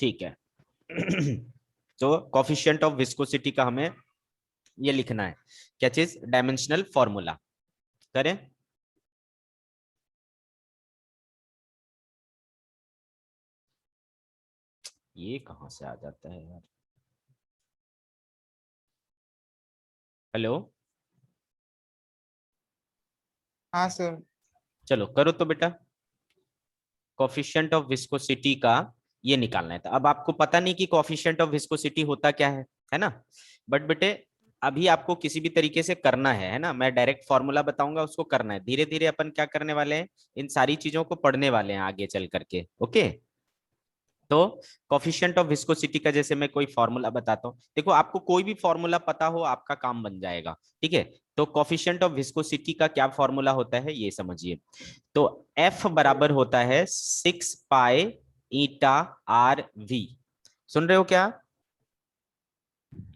ठीक है। तो कोफिशिएंट ऑफ विस्कोसिटी का हमें ये लिखना है, क्या चीज, डायमेंशनल फॉर्मूला। करें? ये कहां से आ जाता है यार। हेलो, हाँ सर। चलो करो तो बेटा। कोफिशिएंट ऑफ विस्कोसिटी का ये निकालना है। तो अब आपको पता नहीं कि कोफिशिएंट ऑफ विस्कोसिटी होता क्या है ना। बट बेटे अभी आपको किसी भी तरीके से करना है ना। मैं डायरेक्ट फॉर्मूला बताऊंगा, उसको करना है। धीरे धीरे अपन क्या करने वाले हैं, इन सारी चीजों को पढ़ने वाले हैं आगे चल करके। ओके, तो कोफिशिएंट ऑफ विस्कोसिटी का जैसे मैं कोई फॉर्मूला बताता हूँ। देखो आपको कोई भी फॉर्मूला पता हो आपका काम बन जाएगा। ठीक है, तो कोफिशिएंट ऑफ विस्कोसिटी का क्या फॉर्मूला होता है ये समझिए। तो F बराबर होता है 6 पाई ईटा आर वी। सुन रहे हो क्या?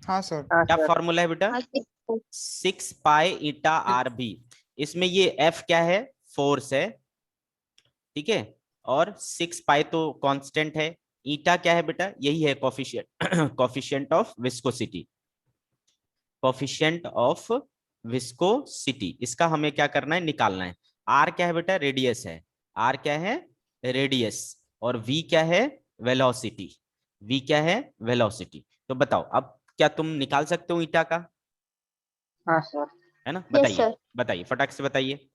हाँ सर। क्या फॉर्मूला है बेटा? 6 पाई ईटा आर वी। इसमें ये F क्या है, फोर्स है। ठीक है, और 6 पाई तो कांस्टेंट है। ईटा क्या है बेटा, यही है coefficient coefficient of viscosity. Coefficient of viscosity, इसका हमें क्या करना है, निकालना है। आर क्या है बेटा, रेडियस है। आर क्या है, रेडियस। और वी क्या है, वेलोसिटी। वी क्या है, वेलोसिटी। तो बताओ अब क्या तुम निकाल सकते हो ईटा का? हाँ सर। है ना, Yes, बताइए sir. बताइए फटाक से बताइए।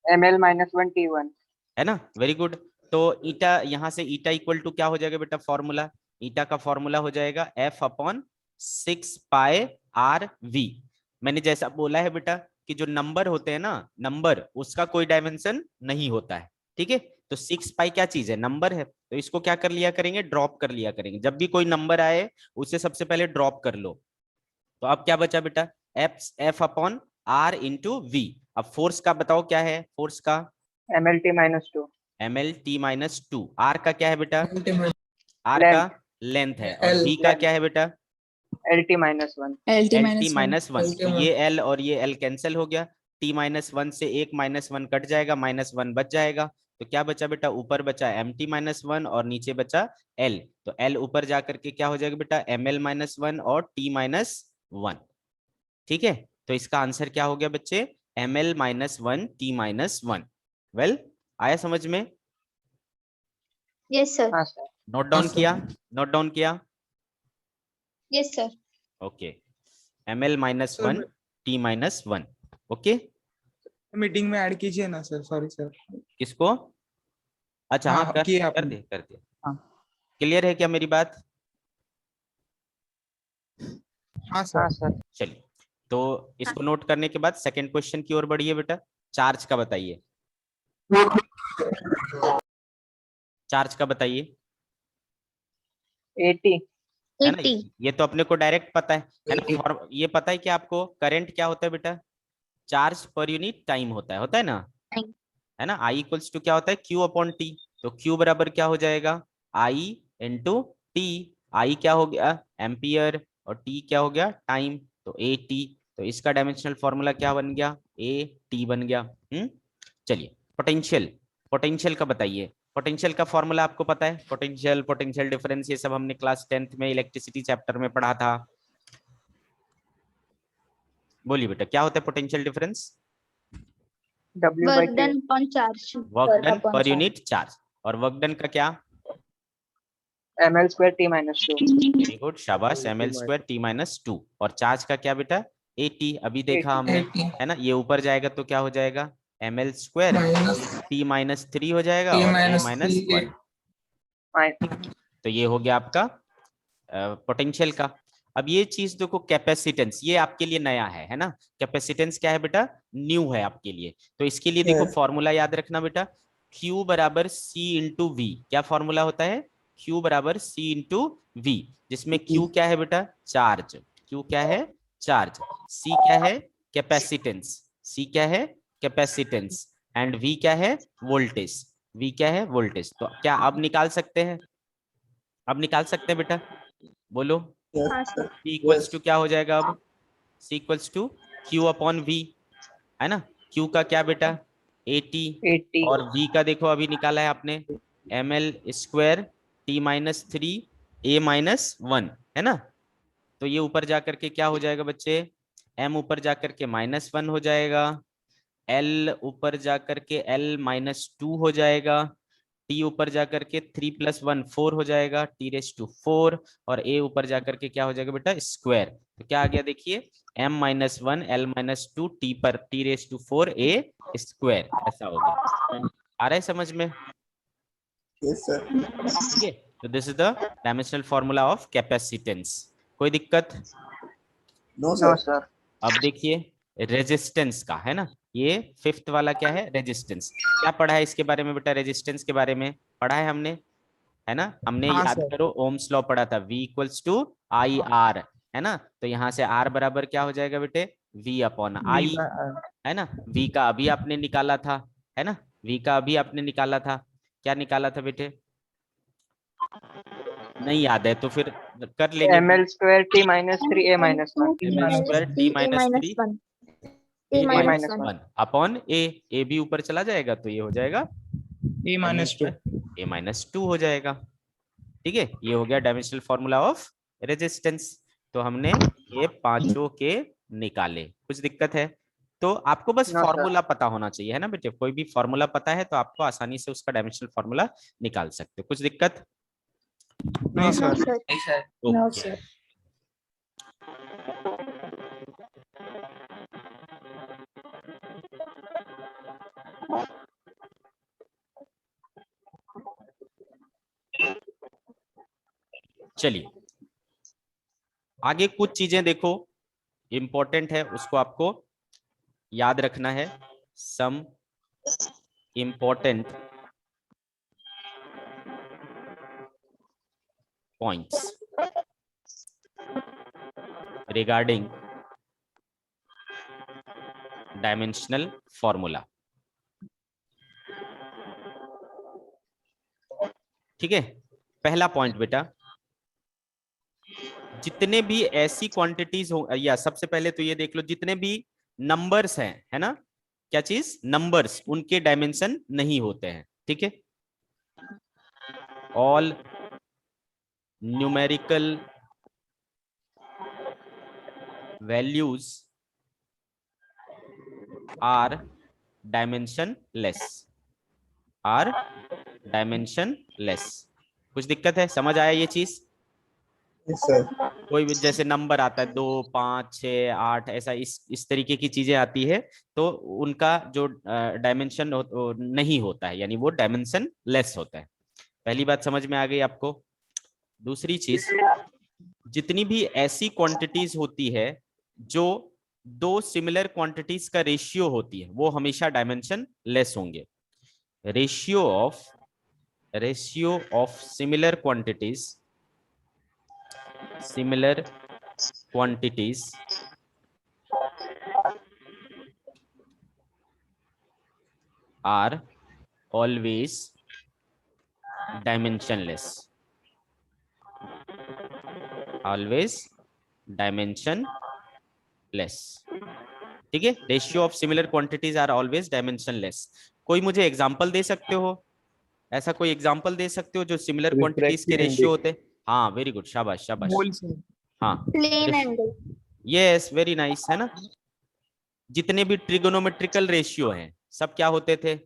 ml-1 T1। है ना, वेरी गुड। तो ईटा, यहां से ईटा इक्वल टू क्या हो जाएगा बेटा, फॉर्मूला। ईटा का फॉर्मूला हो जाएगा F upon 6 pi R V. मैंने जैसा बोला है बेटा कि जो नंबर होते हैं ना, नंबर उसका कोई डायमेंशन नहीं होता है। ठीक है, तो 6 पाई क्या चीज है, नंबर है। तो इसको क्या कर लिया करेंगे, ड्रॉप कर लिया करेंगे। जब भी कोई नंबर आए उसे सबसे पहले ड्रॉप कर लो। तो अब क्या बचा बेटा, F upon R into V. अब फोर्स का बताओ क्या है, फोर्स का mlt-2। mlt-2। आर का क्या है बेटा, आर का लेंथ लेंथ है। और वी का क्या है बेटा, lt-1। lt-1। तो ये एल और ये एल कैंसिल हो गया। t-1 से एक -1 कट जाएगा, -1 बच जाएगा। तो क्या बचा बेटा, ऊपर बचा mt-1 और नीचे बचा l। तो l ऊपर जाकर के क्या हो जाएगा बेटा, ml-1 और t-1। ठीक है, तो इसका आंसर क्या हो गया बच्चे, ml-1 t-1। वेल, आया समझ में? Yes, sir. हाँ सर। नोट डाउन किया, नोट डाउन किया। Yes, sir. Okay, ml-1 t-1। Okay, meeting में ऐड कीजिए ना सर। Sorry sir. किसको? अच्छा हाँ, हाँ किए कर आपने। दे कर दे। हाँ। क्लियर है क्या मेरी बात? हाँ हाँ सर। सर। चलिए, तो इसको नोट करने के बाद सेकंड क्वेश्चन की ओर बढ़िए बेटा। चार्ज का बताइए, चार्ज का बताइए। 80। है ना, 80. ये तो अपने को डायरेक्ट पता है ना। ये पता है कि आपको करंट क्या होता है बेटा, चार्ज पर यूनिट टाइम होता है ना। Time. है ना, आई इक्वल्स टू क्या होता है, क्यू अपॉन टी। तो क्यू बराबर क्या हो जाएगा, आई इंटू टी। आई क्या हो गया, एम्पियर, और टी क्या हो गया, टाइम। तो ए टी। तो इसका डायमेंशनल फॉर्मूला क्या बन गया, ए टी बन गया। चलिए, पोटेंशियल, पोटेंशियल का बताइए। पोटेंशियल का फॉर्मूला आपको पता है, पोटेंशियल, पोटेंशियल डिफरेंस, ये सब हमने क्लास 10th में इलेक्ट्रिसिटी चैप्टर में पढ़ा था। बोलिए बेटा, क्या होता है potential difference? Work W/Q। done upon charge. Work done upon पर charge. Unit charge. और वर्क डन का क्या, ml²T-2। वेरी गुड, शाबाश, ml²T-2। और चार्ज का क्या बेटा, एटी। अभी देखा 80। हमने, है ना, ये ऊपर जाएगा तो क्या हो जाएगा, ml²T-3 हो जाएगा और T-1। तो ये हो गया आपका पोटेंशियल का। अब ये चीज देखो, कैपेसिटेंस, ये आपके लिए नया है ना। कैपेसिटेंस क्या है बेटा, न्यू है आपके लिए। तो इसके लिए देखो फॉर्मूला याद रखना बेटा, Q बराबर C इंटू वी। क्या फॉर्मूला होता है, Q बराबर C इंटू वी, जिसमें Q क्या है बेटा, चार्ज। Q क्या है, चार्ज। C क्या है, कैपेसिटेंस। C क्या है, कैपेसिटेंस। एंड V क्या है, वोल्टेज। V क्या है, वोल्टेज। तो क्या अब निकाल सकते हैं, अब निकाल सकते हैं बेटा, बोलो। हाँ, sir. C इक्वल्स टू क्या हो जाएगा अब, C equals to Q upon V। है ना, Q का क्या बेटा, 80। 80। और V का देखो अभी निकाला है आपने, ml² t minus 3 a minus 1, है ना। तो ये ऊपर जाकर के क्या हो जाएगा बच्चे, m ऊपर जाकर के -1 हो जाएगा, l ऊपर जाकर के l -2 हो जाएगा, t ऊपर जाकर के 3 + 1 4 हो जाएगा, t⁴, और a ऊपर जाकर के क्या हो जाएगा बेटा, स्क्वायर। तो क्या आ गया देखिए, m -1 l -2 t पर t⁴ a स्क्वायर, ऐसा हो गया। आ रहा है समझ में? Yes, sir. ठीक है, तो this is the dimensional formula of capacitance. कोई दिक्कत? No, no sir. सर। अब देखिए रेजिस्टेंस का, है ना, ये 5th वाला क्या है, रेजिस्टेंस। क्या पढ़ा है इसके बारे में बेटा, रेजिस्टेंस के बारे में पढ़ा है हमने, है ना। हमने हाँ याद सर। करो ओम्स लॉ पढ़ा था, V = IR, है ना। तो यहाँ से R बराबर क्या हो जाएगा बेटे, V/I, है ना। V का अभी आपने निकाला था, है ना, V का अभी आपने निकाला था, क्या निकाला था बेटे, नहीं याद है तो फिर कर लेंगे। ml² t - 3 a - 1। ml² t - 3 a a minus -1 1 -1 upon a भी ऊपर चला जाएगा तो ये हो जाएगा a-2 a -2 हो जाएगा। ठीक है, ये हो गया डायमेंशनल फॉर्मूला ऑफ रेजिस्टेंस। तो हमने ये पांचों के निकाले। कुछ दिक्कत है? तो आपको बस नो सर। फॉर्मूला पता होना चाहिए, है ना बेटे, कोई भी फॉर्मूला पता है तो आपको आसानी से उसका डायमेंशनल फॉर्मूला निकाल सकते हो। कुछ दिक्कत? नहीं no sir. sir no okay. sir चलिए आगे कुछ चीजें देखो, इंपॉर्टेंट है, उसको आपको याद रखना है। Some important points regarding dimensional formula. ठीक है, पहला पॉइंट बेटा, जितने भी ऐसी क्वांटिटीज हो, या सबसे पहले तो ये देख लो, जितने भी नंबर्स हैं, है ना, क्या चीज, नंबर्स, उनके डायमेंशन नहीं होते हैं। ठीक है, all numerical values are dimensionless, are dimensionless. कुछ दिक्कत है? समझ आया ये चीज? Yes, sir. कोई भी जैसे नंबर आता है 2 5 6 8 ऐसा, इस तरीके की चीजें आती है, तो उनका जो डायमेंशन नहीं होता है, यानी वो डायमेंशन लेस होता है। पहली बात समझ में आ गई आपको? दूसरी चीज, जितनी भी ऐसी क्वांटिटीज होती है जो दो सिमिलर क्वांटिटीज का रेशियो होती है, वो हमेशा डायमेंशन लेस होंगे। Ratio of similar quantities are always dimensionless, always dimensionless। ठीक है, ratio of similar quantities are always dimensionless. कोई मुझे एग्जांपल दे सकते हो? ऐसा कोई एग्जांपल दे सकते हो जो सिमिलर क्वांटिटीज के Refractive रेशियो index. होते? हाँ, वेरी गुड, शाबाश शाबाश। मोल से। हाँ, plane angle yes, very nice, है ना। जितने भी ट्रिगोनोमेट्रिकल रेशियो हैं सब क्या होते थे?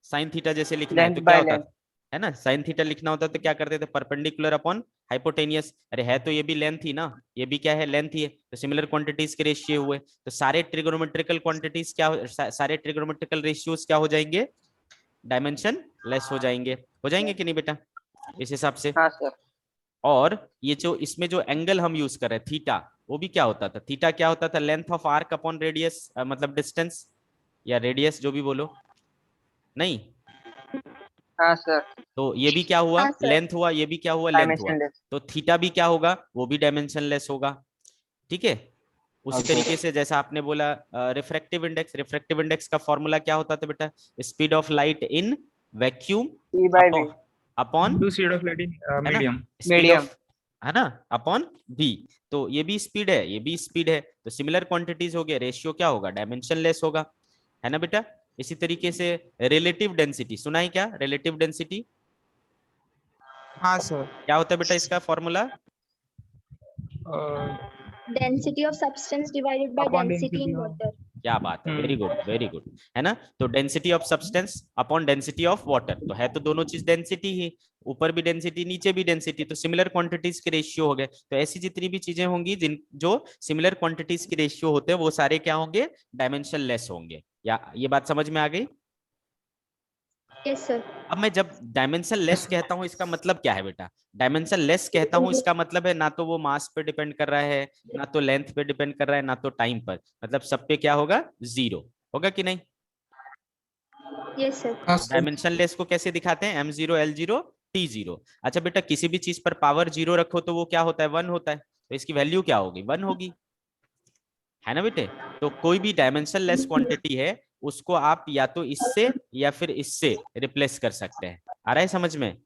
साइन थीटा जैसे लिखना है लेंथ तो क्या बाय होता लेंथ। है ना, साइन थीटा लिखना होता तो क्या करते थे? Perpendicular upon hypotenuse. अरे है तो ये भी लेंथ ही ना, ये भी क्या है, लेंथ ही है। तो सिमिलर क्वांटिटीज के रेशियो हुए, तो सारे ट्रिगोनोमेट्रिकल क्वांटिटीज क्या, सारे ट्रिगोनोमेट्रिकल रेशियोज क्या हो जाएंगे? डायमेंशन लेस हो जाएंगे कि नहीं बेटा, इस हिसाब से। हाँ सर। और ये जो इसमें जो एंगल हम यूज कर रहे हैं थीटा, वो भी क्या होता था? थीटा क्या होता था? Length of arc upon radius, मतलब डिस्टेंस या रेडियस, जो भी बोलो। नहीं, हाँ सर। तो ये भी क्या हुआ? हाँ, सर। लेंथ हुआ, ये भी क्या हुआ? लेंथ हुआ। डायमेंशनलेस। तो थीटा भी क्या होगा? वो भी डायमेंशनलेस होगा। ठीक है, उसी तरीके से जैसा आपने बोला रिफ्रैक्टिव इंडेक्स का फॉर्मूला क्या होता था बेटा? Speed of light in vacuum E/V। Upon, to speed of light in है ना, मीडियम। Speed Medium। ऑफ, है ना, अपॉन v। तो ये भी स्पीड है, ये भी स्पीड है। तो सिमिलर क्वांटिटीज हो गए, रेशियो क्या होगा? डायमेंशनलेस होगा, है ना बेटा। इसी तरीके से रिलेटिव डेंसिटी सुना है क्या? रिलेटिव डेंसिटी हाँ सर। क्या होता है बेटा इसका formula? Density of substance divided by Upon density in density of- water. क्या बात है, वेरी गुड वेरी गुड, है ना। तो density of substance upon density of water, तो है तो दोनों चीज डेंसिटी ही, ऊपर भी डेंसिटी नीचे भी डेंसिटी, तो सिमिलर क्वांटिटीज के रेशियो हो गए। तो ऐसी जितनी भी चीजें होंगी जिन जो सिमिलर क्वांटिटीज के रेशियो होते हैं वो सारे क्या होंगे, डायमेंशन लेस होंगे। या ये बात समझ में आ गई? Yes, sir. अब मैं जब डायमेंशन लेस कहता हूं इसका मतलब क्या है बेटा? डायमेंशन लेस कहता हूं इसका मतलब है ना तो वो मास पे डिपेंड कर रहा है, ना तो लेंथ पे डिपेंड कर रहा है, ना तो टाइम पर, मतलब सब पे क्या होगा, जीरो होगा कि नहीं? Yes, sir. हाँ सर। डायमेंशन लेस को कैसे दिखाते हैं? m0 l0 t0। अच्छा बेटा, किसी भी चीज पर पावर जीरो रखो तो वो क्या होता है, वन होता है, तो इसकी वैल्यू क्या होगी, वन होगी, है ना बेटे। तो कोई भी डायमेंशन लेस क्वांटिटी है उसको आप या तो इससे या फिर इससे रिप्लेस कर सकते हैं। आ रहा है समझ में?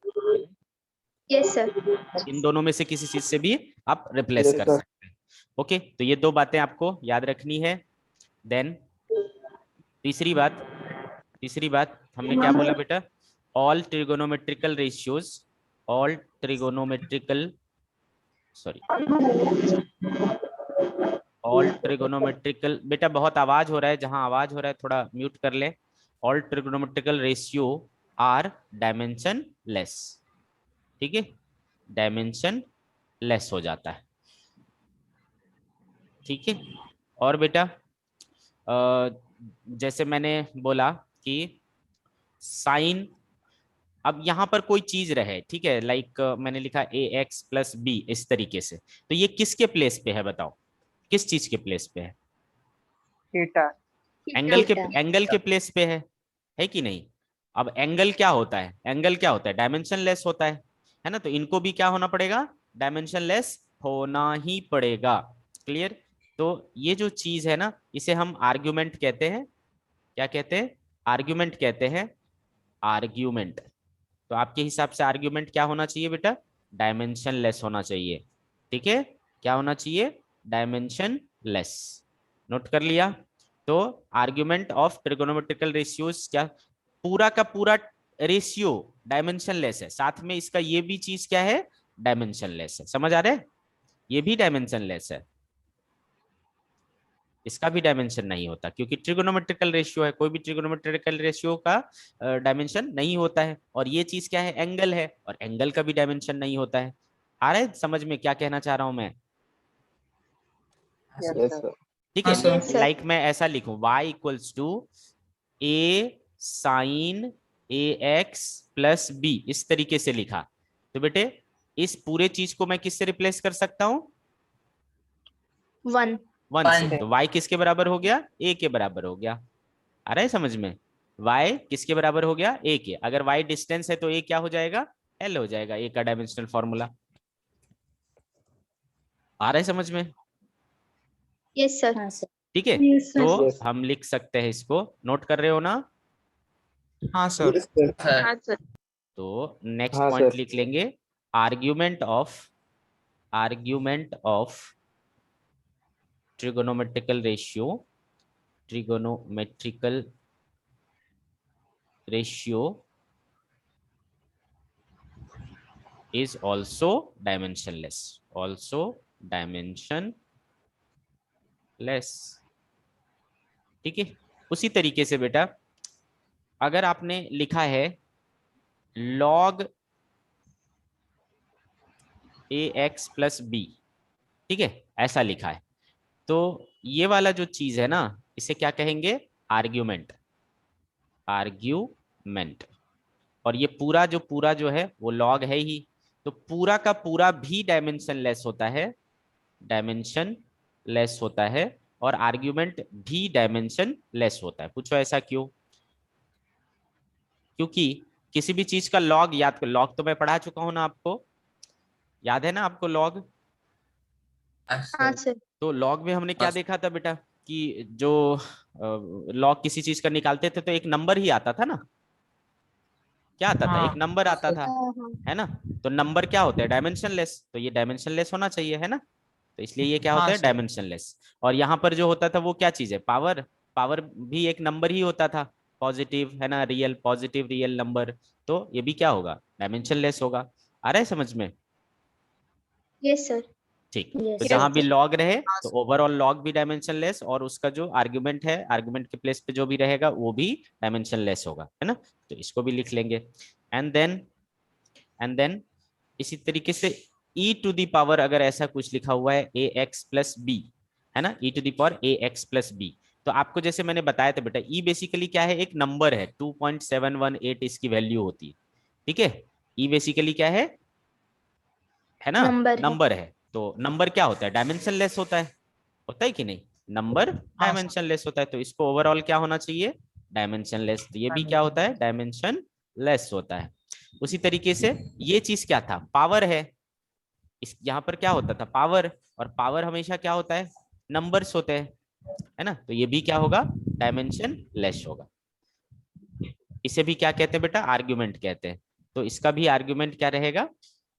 Yes, sir. इन दोनों में से किसी चीज से भी आप रिप्लेस Yes, कर sir. सकते हैं। ओके, तो ये दो बातें आपको याद रखनी है। देन तीसरी बात हमने क्या बोला बेटा? All trigonometrical ratios, all trigonometrical sorry all trigonometrical, बेटा बहुत आवाज हो रहा है, जहां आवाज हो रहा है थोड़ा म्यूट कर ले। All trigonometrical ratio are dimensionless, ठीक है, डायमेंशन लेस हो जाता है, ठीक है। और बेटा जैसे मैंने बोला कि साइन, अब यहां पर कोई चीज रहे, ठीक है, लाइक मैंने लिखा ए एक्स प्लस बी इस तरीके से, तो ये किसके प्लेस पे है बताओ, किस चीज के प्लेस पे है? थीटा। Theta. एंगल के प्लेस पे है कि नहीं? अब एंगल क्या होता है, एंगल क्या होता है, डायमेंशन लेस होता है ना, तो इनको भी क्या होना पड़ेगा, डायमेंशन लेस होना ही पड़ेगा। क्लियर? तो ये जो चीज है ना इसे हम आर्ग्यूमेंट कहते हैं। क्या कहते हैं? आर्ग्यूमेंट कहते हैं, आर्ग्यूमेंट। तो आपके हिसाब से आर्ग्यूमेंट क्या होना चाहिए बेटा? डायमेंशन लेस होना चाहिए, ठीक है। क्या होना चाहिए? Dimension less. नोट कर लिया? तो आर्ग्यूमेंट ऑफ ट्रिगोनोमेट्रिकल रेशियोज क्या, पूरा का पूरा रेशियो डायमेंशन लेस है, साथ में इसका ये भी चीज क्या है, डायमेंशन लेस है। समझ आ रहा है? ये भी डायमेंशन लेस है, इसका भी डायमेंशन नहीं होता, क्योंकि ट्रिगोनोमेट्रिकल रेशियो है, कोई भी ट्रिगोनोमेट्रिकल रेशियो का डायमेंशन नहीं होता है। और ये चीज क्या है, एंगल है, और एंगल का भी डायमेंशन नहीं होता है। आ रहा है समझ में क्या कहना चाह रहा हूं मैं? Yes Yes, sir. sir. ठीक हाँ है, सर। Yes, sir. लाइक मैं ऐसा लिखूं, y equals to A sine A X plus B, इस तरीके से लिखा, तो बेटे इस पूरे चीज को मैं किससे रिप्लेस कर सकता हूं, 1. वन से। तो y किसके बराबर हो गया, a के बराबर हो गया। आ रहा है समझ में? y किसके बराबर हो गया, a के। अगर y डिस्टेंस है तो a क्या हो जाएगा, l हो जाएगा, a का डायमेंशनल फॉर्मूला। आ रहा है समझ में? Yes, sir. ठीक है, Yes, sir. तो Yes. हम लिख सकते हैं इसको, नोट कर रहे हो ना? हाँ सर। Yes, sir. हाँ, sir. तो नेक्स्ट हाँ, पॉइंट सर। लिख लेंगे, argument of trigonometrical ratio is also dimensionless, ठीक है। उसी तरीके से बेटा अगर आपने लिखा है log ax प्लस बी, ठीक है, ऐसा लिखा है, तो ये वाला जो चीज है ना इसे क्या कहेंगे, आर्ग्यूमेंट। और ये पूरा जो है वो लॉग है ही, तो पूरा का पूरा भी डायमेंशन लेस होता है, और आर्ग्यूमेंट भी डायमेंशन लेस होता है। पूछो ऐसा क्यों? क्योंकि किसी भी चीज का लॉग याद कर, लॉग तो मैं पढ़ा चुका हूं ना आपको, याद है ना आपको लॉग? हाँ, sir. तो लॉग में हमने क्या देखा था बेटा, कि जो लॉग किसी चीज का निकालते थे तो एक नंबर ही आता था ना, क्या आता था, हाँ। एक नंबर आता था, हाँ. है ना। तो नंबर क्या होता है, डायमेंशन लेस, तो ये डायमेंशन लेस होना चाहिए, है ना। तो इसलिए ये क्या होता हाँ है, सर। Dimension less. और यहाँ पर जो होता था वो क्या चीज है, पावर। पावर भी एक नंबर ही होता था, पॉजिटिव, है ना, रियल, पॉजिटिव रियल नंबर, तो ये भी क्या होगा, डायमेंशन लेस होगा। आ रहा है समझ में? Yes, sir. ठीक, Yes, तो sir. जहां भी लॉग रहे तो ओवरऑल लॉग भी डायमेंशनलेस, और उसका जो आर्गुमेंट है, आर्गुमेंट के प्लेस पे जो भी रहेगा वो भी डायमेंशनलेस होगा, है ना? तो इसको भी लिख लेंगे। एंड देन इसी तरीके से e टू दी पावर अगर ऐसा कुछ लिखा हुआ है ax प्लस बी, है ना, e to the power ax plus B, तो आपको जैसे मैंने बताया था बेटा, e बेसिकली क्या है, एक नंबर है, 2.718 इसकी वैल्यू होती है, ठीक है? e बेसिकली क्या है ना, Number है। नंबर है। तो नंबर क्या होता है, डायमेंशनलेस होता है कि नहीं? नंबर डायमेंशनलेस होता है, तो इसको ओवरऑल क्या होना चाहिए, डायमेंशनलेस। तो ये भी क्या होता है, डायमेंशनलेस होता है। उसी तरीके से ये चीज क्या था, पावर है, इस यहाँ पर क्या होता था, पावर, और पावर हमेशा क्या होता है, नंबर्स होते हैं, है ना? तो ये भी क्या होगा, डायमेंशनलेस होगा। इसे भी क्या कहते हैं बेटा, आर्ग्यूमेंट कहते हैं। तो इसका भी आर्ग्यूमेंट क्या रहेगा,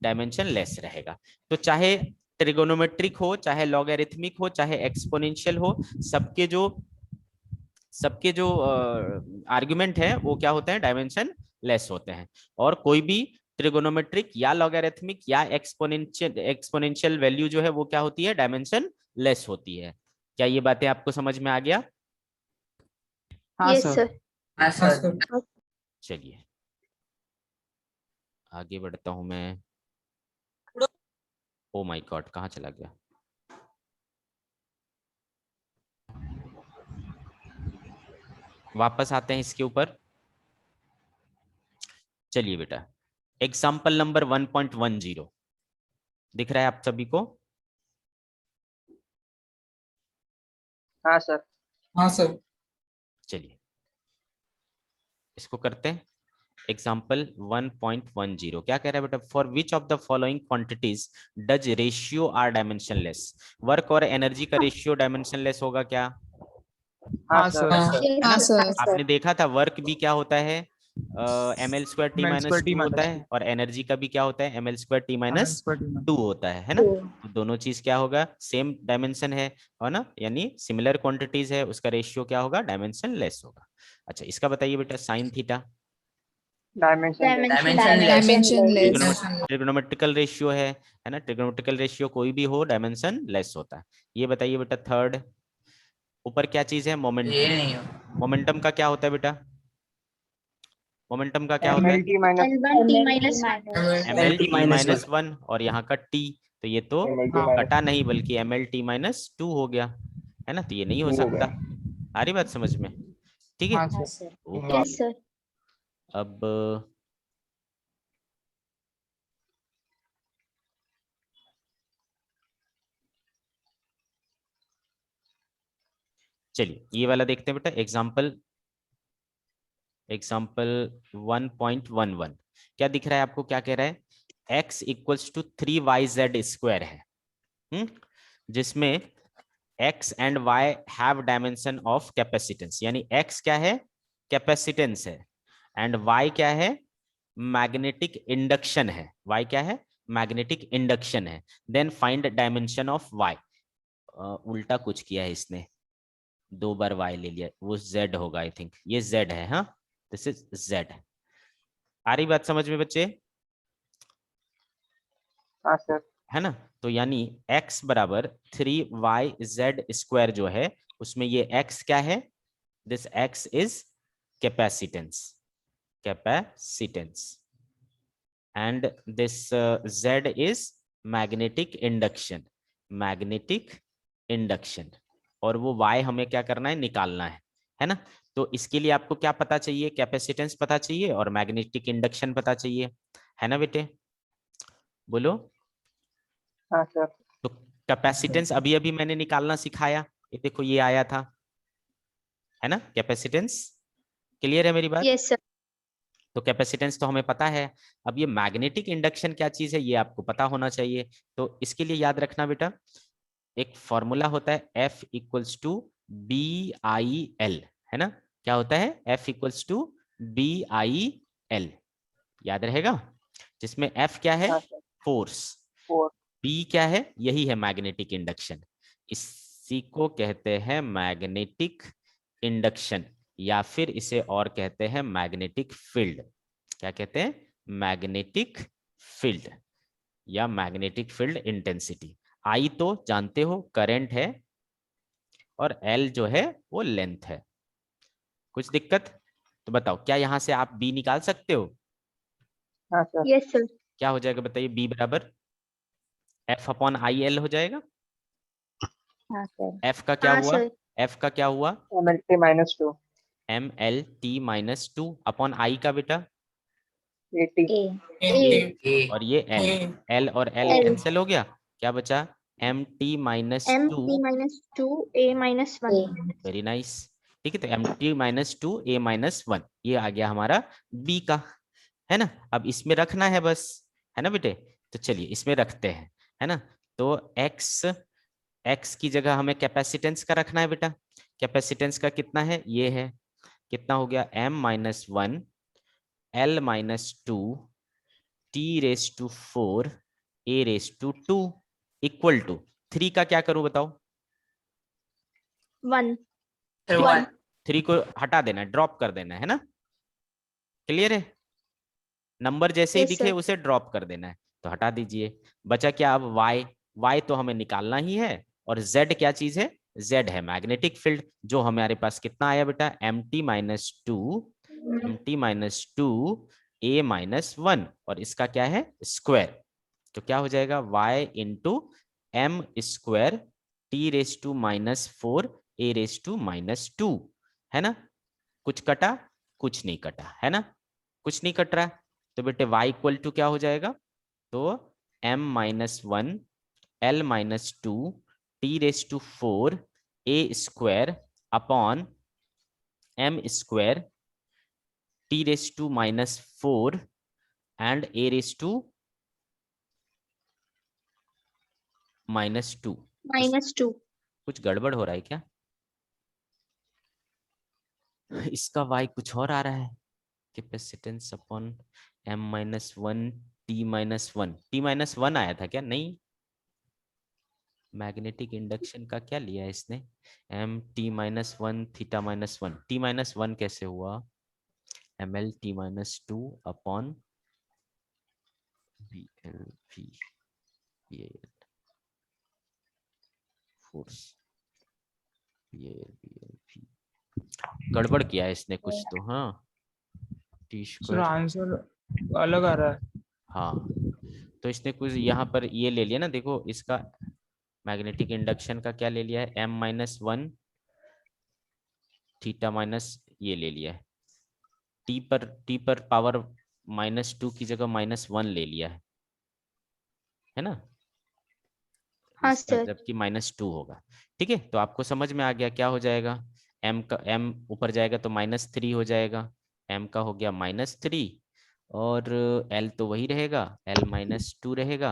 डायमेंशनलेस रहेगा। तो चाहे ट्रिगोनोमेट्रिक हो, चाहे लॉगरिथमिक हो, चाहे एक्सपोनेंशियल हो, सबके जो आर्ग्यूमेंट है वो क्या होते हैं, डायमेंशन लेस होते हैं। और कोई भी ट्रिगोनोमेट्रिक या लॉगरिथमिक या एक्सपोनेंशियल वैल्यू जो है वो क्या होती है, डायमेंशन लेस होती है। क्या ये बातें आपको समझ में आ गया? हाँ Yes, सर। sir. हाँ सर। चलिए आगे बढ़ता हूं मैं। ओ माय गॉड, कहाँ चला गया? वापस आते हैं इसके ऊपर। चलिए बेटा, एग्जाम्पल नंबर 1.10 दिख रहा है आप सभी को? हाँ सर। हाँ सर। चलिए इसको करते हैं। एग्जाम्पल 1.10 क्या कह रहा है बेटा, for which of the following quantities does ratio are dimensionless? Work और एनर्जी का रेशियो डायमेंशनलेस होगा क्या? हाँ हाँ सर। सर। Yes, हाँ sir. सर। आपने देखा था वर्क भी क्या होता है, ml square T ml minus square t 2 होता minus है, और एनर्जी का भी क्या होता है, ml square T ml minus square t minus 2 होता है ना? Two. तो दोनों चीज क्या होगा, सेम डायमेंशन है, और ना, यानी सिमिलर क्वांटिटीज है, उसका रेशियो क्या होगा, डायमेंशन लेस होगा। अच्छा इसका बताइए बेटा, sine theta Dimensionless. Trigonometrical ratio है ना? ट्रिग्नोमेट्रिकल रेशियो कोई भी हो डायमेंशन लेस होता है। ये बताइए बेटा थर्ड, ऊपर क्या चीज है, मोमेंटम। मोमेंटम का क्या होता है बेटा, मोमेंटम का क्या होता है, MLT minus ml t minus 1, और यहाँ का t, तो ये तो कटा नहीं बल्कि ml t माइनस 2 हो गया, है ना? तो ये नहीं हो सकता। आ रही बात समझ में? ठीक है। हाँ सर। Okay, Yes, sir. अब चलिए ये वाला देखते हैं बेटा, एग्जाम्पल 1.11 क्या दिख रहा है आपको, क्या कह रहा है, x equals to 3yz square है, जिसमें x and y have dimension of capacitance, यानी x क्या है, कैपेसिटेंस है, एंड y क्या है, मैग्नेटिक इंडक्शन है। y क्या है, मैग्नेटिक इंडक्शन है। Then find dimension of y। उल्टा कुछ किया है इसने, 2 बार y ले लिया, वो z होगा आई थिंक, ये z है, हाँ दिस इज z। आ रही बात समझ में बच्चे? हाँ सर। है ना? तो यानी x बराबर 3yz स्क्वायर जो है, उसमें ये x क्या है, this x is capacitance, and this z is magnetic induction, और वो y हमें क्या करना है, निकालना है ना? तो इसके लिए आपको क्या पता चाहिए, कैपेसिटेंस पता चाहिए और मैग्नेटिक इंडक्शन पता चाहिए, है ना बेटे? बोलो। हाँ सर। तो कैपेसिटेंस अभी अभी मैंने निकालना सिखाया, ये देखो ये आया था, है ना? कैपेसिटेंस क्लियर है मेरी बात? Yes, sir. तो कैपेसिटेंस तो हमें पता है, अब ये मैग्नेटिक इंडक्शन क्या चीज है ये आपको पता होना चाहिए। तो इसके लिए याद रखना बेटा, एक फॉर्मूला होता है F इक्वल्स टू BIL, है ना? क्या होता है, F इक्वल्स टू BIL, याद रहेगा? जिसमें F क्या है, हाँ सर। फोर्स, 4 B क्या है, यही है मैग्नेटिक इंडक्शन, इसी को कहते हैं मैग्नेटिक इंडक्शन, या फिर इसे और कहते हैं मैग्नेटिक फील्ड। क्या कहते हैं, मैग्नेटिक फील्ड या मैग्नेटिक फील्ड इंटेंसिटी। आई तो जानते हो करंट है और एल जो है वो लेंथ है। कुछ दिक्कत? तो बताओ क्या यहां से आप बी निकाल सकते हो? हाँ सर। Yes, sir. क्या हो जाएगा बताइए? बी बराबर एफ अपॉन आई एल हो जाएगा। हाँ सर। एफ का क्या हाँ, हुआ? sir. एफ का क्या हुआ? MLT -2 M L T minus two upon I का बेटा, 80 A. और ये एल, एल और एल L. कैंसिल हो गया, क्या बचा? M T minus M two. T minus 2 A minus 1. Very nice. ठीक है, तो M T minus two A minus one, ये आ गया हमारा बी का, है ना। अब इसमें रखना है बस, है ना बेटे। तो चलिए इसमें रखते हैं, है ना। तो एक्स की जगह हमें कैपेसिटेंस का रखना है बेटा। कैपेसिटेंस का कितना है? ये है, कितना हो गया? M minus one L minus two T raise to four A raise to two equal to 3 का क्या करूं बताओ? 1. 3 को हटा देना है, ड्रॉप कर देना है ना। क्लियर है? नंबर जैसे ही Yes, दिखे sir. उसे ड्रॉप कर देना है, तो हटा दीजिए। बचा क्या अब? y, y तो हमें निकालना ही है, और z क्या चीज है? z है मैग्नेटिक फील्ड, जो हमारे पास कितना आया बेटा? M T minus two A minus one, और इसका क्या है? स्क्वायर। तो क्या हो जाएगा? y into M square T raise to minus four A raise to minus two, है ना। कुछ कटा? कुछ नहीं कटा, है ना, कुछ नहीं कट रहा है। तो बेटे y इक्वल टू क्या हो जाएगा? तो m minus one L minus two T raise to four A square upon M square T raise to minus four and A raise to minus two. -2. कुछ गड़बड़ हो रहा है क्या? इसका y कुछ और आ रहा है। Capacitance upon m minus one T minus one आया था क्या? नहीं, मैग्नेटिक इंडक्शन का क्या लिया है इसने? M T minus one theta minus one, T minus one कैसे हुआ? M L T minus two upon B L V force B L V. गड़बड़ किया है इसने कुछ तो, हाँ। टी सर स्क्वायर, आंसर अलग आ रहा है। हाँ, तो इसने कुछ यहाँ पर ये ले लिया ना, देखो इसका मैग्नेटिक इंडक्शन का क्या ले लिया है? M minus one theta minus ये ले लिया है, टी पर पावर माइनस टू की जगह माइनस वन ले लिया है ना। हाँ, इसका sir. जबकि माइनस टू होगा। ठीक है, तो आपको समझ में आ गया क्या हो जाएगा? एम का एम ऊपर जाएगा तो माइनस थ्री हो जाएगा, एम का हो गया माइनस थ्री, और एल तो वही रहेगा, एल माइनस टू रहेगा,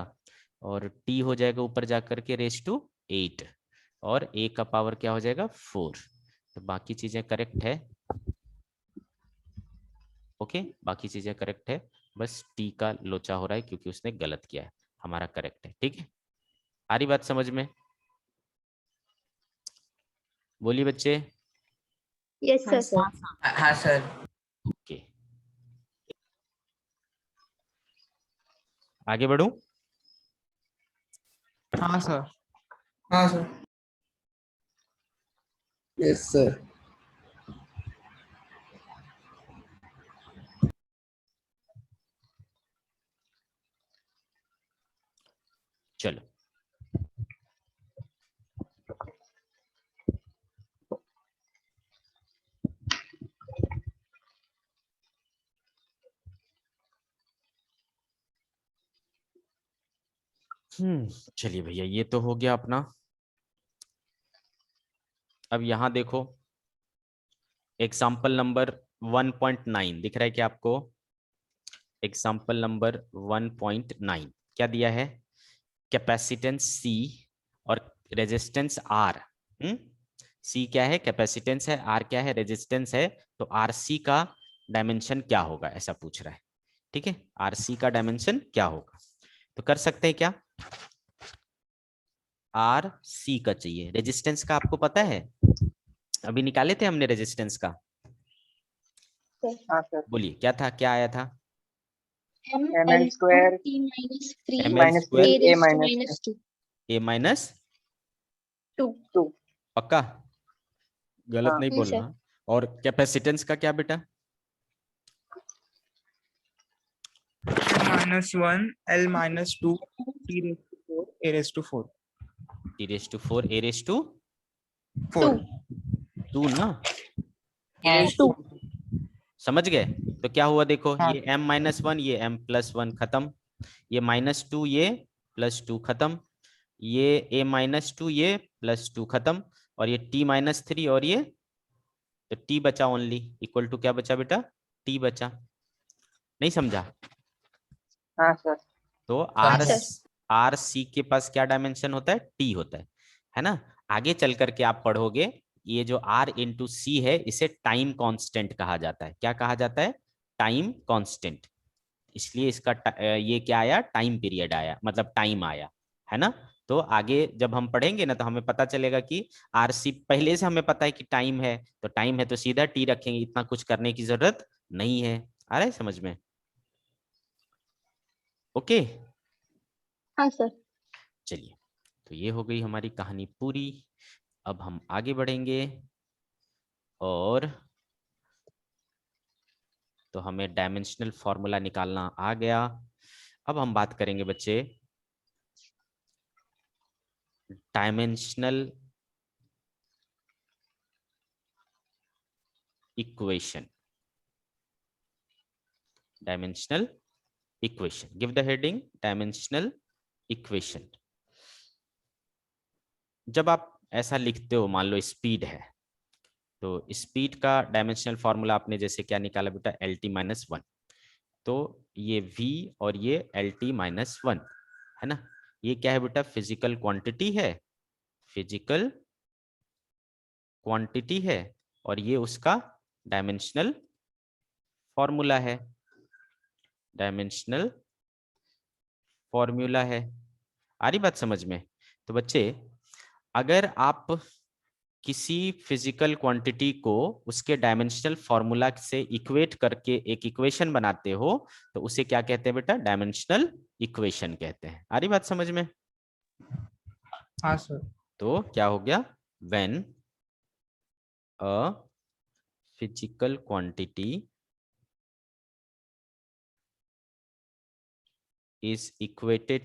और टी हो जाएगा ऊपर जाकर के रेस टू एट, और ए का पावर क्या हो जाएगा? फोर। तो बाकी चीजें करेक्ट है, ओके, बाकी चीजें करेक्ट है, बस टी का लोचा हो रहा है क्योंकि उसने गलत किया है, हमारा करेक्ट है। ठीक है, आ रही बात समझ में? बोलिए बच्चे। Yes, sir. हाँ सर। ओके, आगे बढ़ूं? हाँ सर। हाँ सर। Yes sir. चलो, चलिए भैया, ये तो हो गया अपना। अब यहां देखो, एग्जाम्पल नंबर 1.9 दिख रहा है क्या आपको? एग्जाम्पल नंबर 1.9 क्या दिया है? कैपेसिटेंस C और रेजिस्टेंस R। C क्या है? कैपेसिटेंस है, R क्या है? रेजिस्टेंस है। तो RC का डायमेंशन क्या होगा, ऐसा पूछ रहा है। ठीक है, RC का डायमेंशन क्या होगा? तो कर सकते हैं क्या? RC का चाहिए, रेजिस्टेंस का आपको पता है? अभी निकाले थे हमने रेजिस्टेंस का, हाँ सर। बोलिए क्या था, क्या आया था? ml square t minus 3 ml minus square 3 a a raised to minus minus 2. a minus 2. 2 पक्का गलत हाँ। नहीं सर। बोलना। और कैपेसिटेंस का क्या बेटा? -1 L -2 T raised to 4 A raised to 4 t raised to 4 a raised to 4 2 ना, A raised to 2 समझ गए? तो क्या हुआ देखो, हाँ। ये m-1 ये m+1 खत्म, ये -2 ये +2 खत्म, ये a-2 ये +2 खत्म, और ये t-3 और ये, तो t बचा ओनली, इक्वल टू क्या बचा बेटा? t बचा। नहीं समझा? हाँ सर। तो हाँ, आर सर। आर सी के पास क्या डायमेंशन होता है? टी होता है ना। आगे चल करके आप पढ़ोगे, ये जो आर इंटू सी है इसे टाइम कांस्टेंट कहा जाता है। क्या कहा जाता है? Time constant. इसलिए इसका ये क्या आया? टाइम पीरियड आया, मतलब टाइम आया, है ना। तो आगे जब हम पढ़ेंगे ना तो हमें पता चलेगा कि आर सी पहले से हमें पता है कि टाइम है, तो टाइम है तो सीधा टी रखेंगे, इतना कुछ करने की जरूरत नहीं है। आ रहा है समझ में? ओके हाँ सर। चलिए, तो ये हो गई हमारी कहानी पूरी। अब हम आगे बढ़ेंगे और तो हमें डायमेंशनल फॉर्मूला निकालना आ गया। अब हम बात करेंगे बच्चे dimensional equation. Dimensional equation, give the heading dimensional equation. जब आप ऐसा लिखते हो, मान लो स्पीड है, तो स्पीड का डायमेंशनल फॉर्मूला आपने जैसे क्या निकाला बेटा? LT-1। तो ये v और ये LT-1 है ना। ये क्या है बेटा? फिजिकल क्वांटिटी है, फिजिकल क्वांटिटी है, और ये उसका डायमेंशनल फॉर्मूला है, डायमेंशनल फॉर्मूला है। आ रही बात समझ में? तो बच्चे अगर आप किसी फिजिकल क्वांटिटी को उसके डायमेंशनल फॉर्मूला से इक्वेट करके एक इक्वेशन बनाते हो तो उसे क्या कहते हैं बेटा? डायमेंशनल इक्वेशन कहते हैं। आ रही बात समझ में? हाँ सर। तो क्या हो गया? When a physical quantity is equated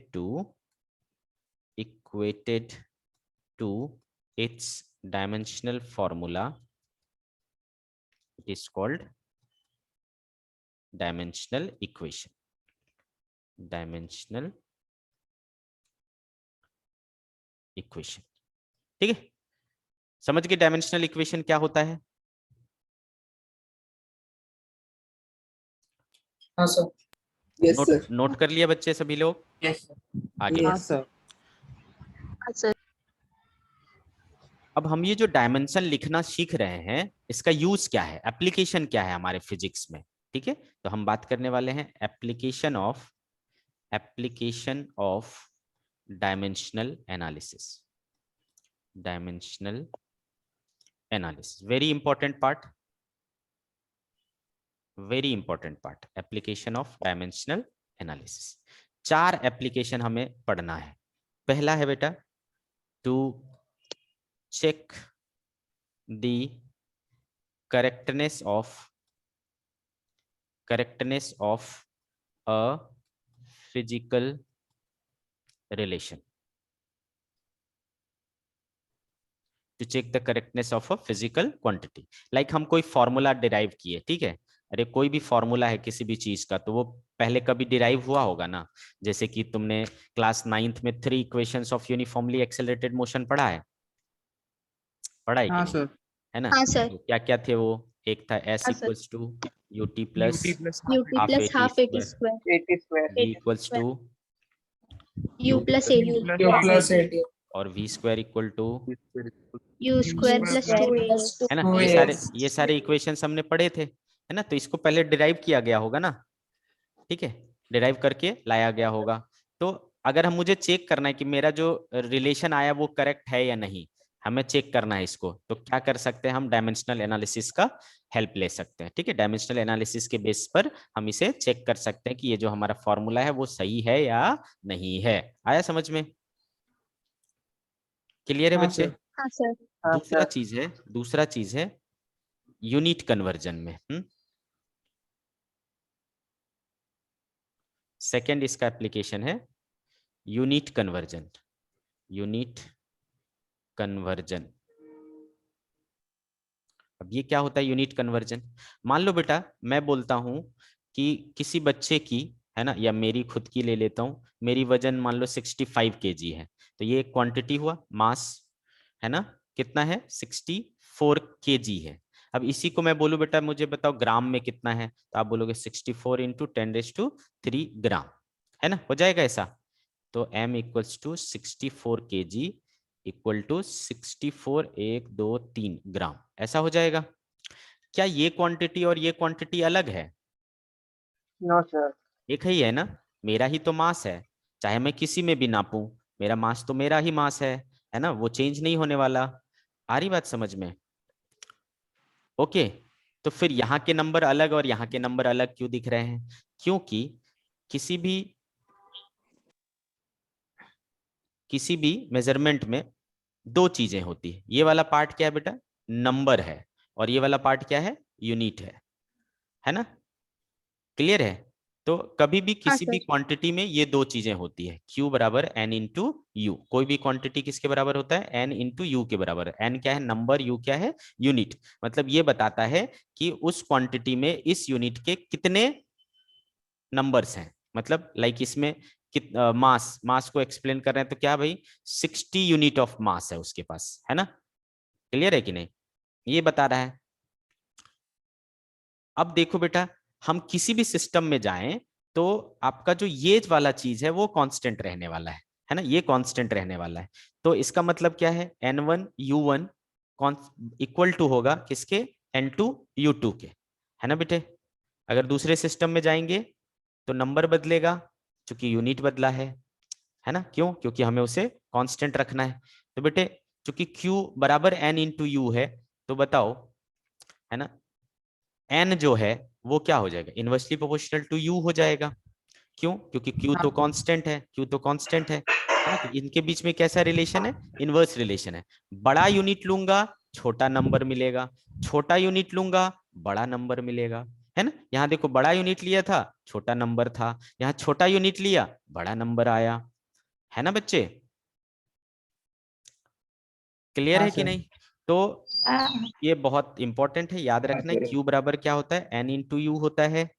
to its dimensional formula, it is called dimensional equation. Dimensional equation, ठीक है। समझ गए डायमेंशनल इक्वेशन क्या होता है? हाँ सर। Yes sir. नोट कर लिया बच्चे सभी लोग? Yes sir. आगे हाँ यस सर। सर। अब हम ये जो डायमेंशन लिखना सीख रहे हैं इसका यूज क्या है, एप्लीकेशन क्या है हमारे फिजिक्स में? ठीक है, तो हम बात करने वाले हैं application of dimensional analysis. Dimensional analysis, very important part, very important part, application of dimensional analysis. 4 application हमें पढ़ना है। पहला है बेटा to check the correctness of a physical relation. To check the correctness of a physical quantity. Like हम कोई formula derive किए, ठीक है। अरे कोई भी फॉर्मूला है किसी भी चीज का तो वो पहले कभी डिराइव हुआ होगा ना। जैसे कि तुमने क्लास 9th में 3 equations of uniformly accelerated motion पढ़ा है, पढ़ा है कि हाँ नहीं? सर। है ना। हाँ सर। तो क्या क्या थे वो? एक था S हाँ sir. Equals to UT plus UT plus UT half plus half AT square. 80 square V equals to U plus AT. U plus 80 और V square equal to, U square plus 2A. है ना। 2AX. ये सारे equations हमने पढ़े थे, है ना। तो इसको पहले डिराइव किया गया होगा ना, ठीक है, डिराइव करके लाया गया होगा। तो अगर हम मुझे चेक करना है कि मेरा जो रिलेशन आया वो करेक्ट है या नहीं, हमें चेक करना है इसको, तो क्या कर सकते हैं हम, डायमेंशनल एनालिसिस का हेल्प ले सकते हैं। ठीक है, डायमेंशनल एनालिसिस के बेस पर हम इसे चेक कर सकते हैं कि ये जो हमारा फॉर्मूला है वो सही है या नहीं है। आया समझ में? क्लियर है हाँ बच्चे? सर। हाँ सर। हाँ दूसरा सर। चीज है यूनिट कन्वर्जन में। सेकंड इसका एप्लीकेशन है यूनिट कन्वर्जन। यूनिट कन्वर्जन, अब ये क्या होता है यूनिट कन्वर्जन? मान लो बेटा मैं बोलता हूं कि किसी बच्चे की, है ना, या मेरी खुद की ले लेता हूं, मेरी वजन मान लो 65 kg है, तो ये एक क्वांटिटी हुआ, मास, है ना, कितना है 64 kg है। अब इसी को मैं बोलूं बेटा मुझे बताओ ग्राम में कितना है, तो आप बोलोगे 64 इंटू 10⁻³ ग्राम, है ना, हो जाएगा ऐसा। तो m equals to 64 kg equal to 64 1 2 3 gram, ऐसा हो जाएगा। क्या ये क्वांटिटी और ये क्वांटिटी अलग है? No sir. एक ही है ना, मेरा ही तो मास है, चाहे मैं किसी में भी नापूं, मेरा मास तो मेरा ही मास है ना, वो चेंज नहीं होने वाला। आ रही बात समझ में? ओके, तो फिर यहाँ के नंबर अलग और यहाँ के नंबर अलग क्यों दिख रहे हैं? क्योंकि किसी भी मेजरमेंट में दो चीजें होती है। ये वाला पार्ट क्या है बेटा, नंबर है, और ये वाला पार्ट क्या है, यूनिट है ना, क्लियर है? तो कभी भी हाँ किसी भी सर। क्वांटिटी में ये दो चीजें होती है, Q बराबर N इंटू यू। कोई भी क्वांटिटी किसके बराबर होता है, N इंटू यू के बराबर। N क्या है नंबर, U क्या है यूनिट। मतलब ये बताता है कि उस क्वांटिटी में इस यूनिट के कितने नंबर्स हैं। मतलब लाइक इसमें मास को एक्सप्लेन कर रहे हैं तो क्या भाई 60 यूनिट ऑफ मास है उसके पास, है ना, क्लियर है कि नहीं, ये बता रहा है। अब देखो बेटा, हम किसी भी सिस्टम में जाएं तो आपका जो ये वाला चीज है वो कांस्टेंट रहने वाला है ना, ये कांस्टेंट रहने वाला है। तो इसका मतलब क्या है, N1 U1 इक्वल टू होगा किसके, N2 U2 के, है ना बेटे। अगर दूसरे सिस्टम में जाएंगे तो नंबर बदलेगा क्योंकि यूनिट बदला है ना, क्यों, क्योंकि हमें उसे कांस्टेंट रखना है। तो बेटे चूंकि Q बराबर N इंटू यू है, तो बताओ, है ना, N जो है वो क्या हो जाएगा, इनवर्सली प्रोपोर्शनल टू U हो जाएगा। क्यों, क्योंकि Q तो कांस्टेंट है, Q तो कांस्टेंट है ना, तो इनके बीच में कैसा रिलेशन है, इनवर्स रिलेशन है। बड़ा यूनिट लूंगा छोटा नंबर मिलेगा, छोटा यूनिट लूंगा बड़ा नंबर मिलेगा, है ना। यहाँ देखो बड़ा यूनिट लिया था छोटा नंबर था, यहाँ छोटा यूनिट लिया बड़ा नंबर आया, है ना बच्चे, क्लियर हाँ है कि सर। नहीं? तो ये बहुत इंपॉर्टेंट है, याद रखना है। Q बराबर क्या होता है, N इंटू यू होता है।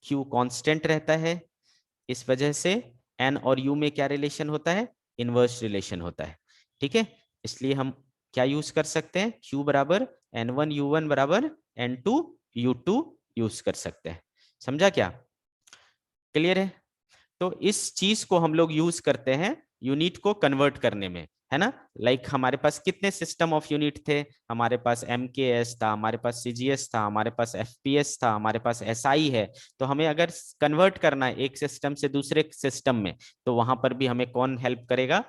Q कांस्टेंट रहता है, इस वजह से N और U में क्या रिलेशन होता है, इनवर्स रिलेशन होता है। ठीक है, इसलिए हम क्या यूज कर सकते हैं, Q बराबर N1 U1 बराबर N2 U2 यूज कर सकते हैं। समझा क्या, क्लियर है? तो इस चीज को हम लोग यूज करते हैं यूनिट को कन्वर्ट करने में, है ना। लाइक हमारे पास कितने सिस्टम ऑफ यूनिट थे, हमारे पास MKS था, हमारे पास CGS था, हमारे पास FPS था, हमारे पास SI है। तो हमें अगर कन्वर्ट करना है एक सिस्टम से दूसरे सिस्टम में, तो वहां पर भी हमें कौन हेल्प करेगा,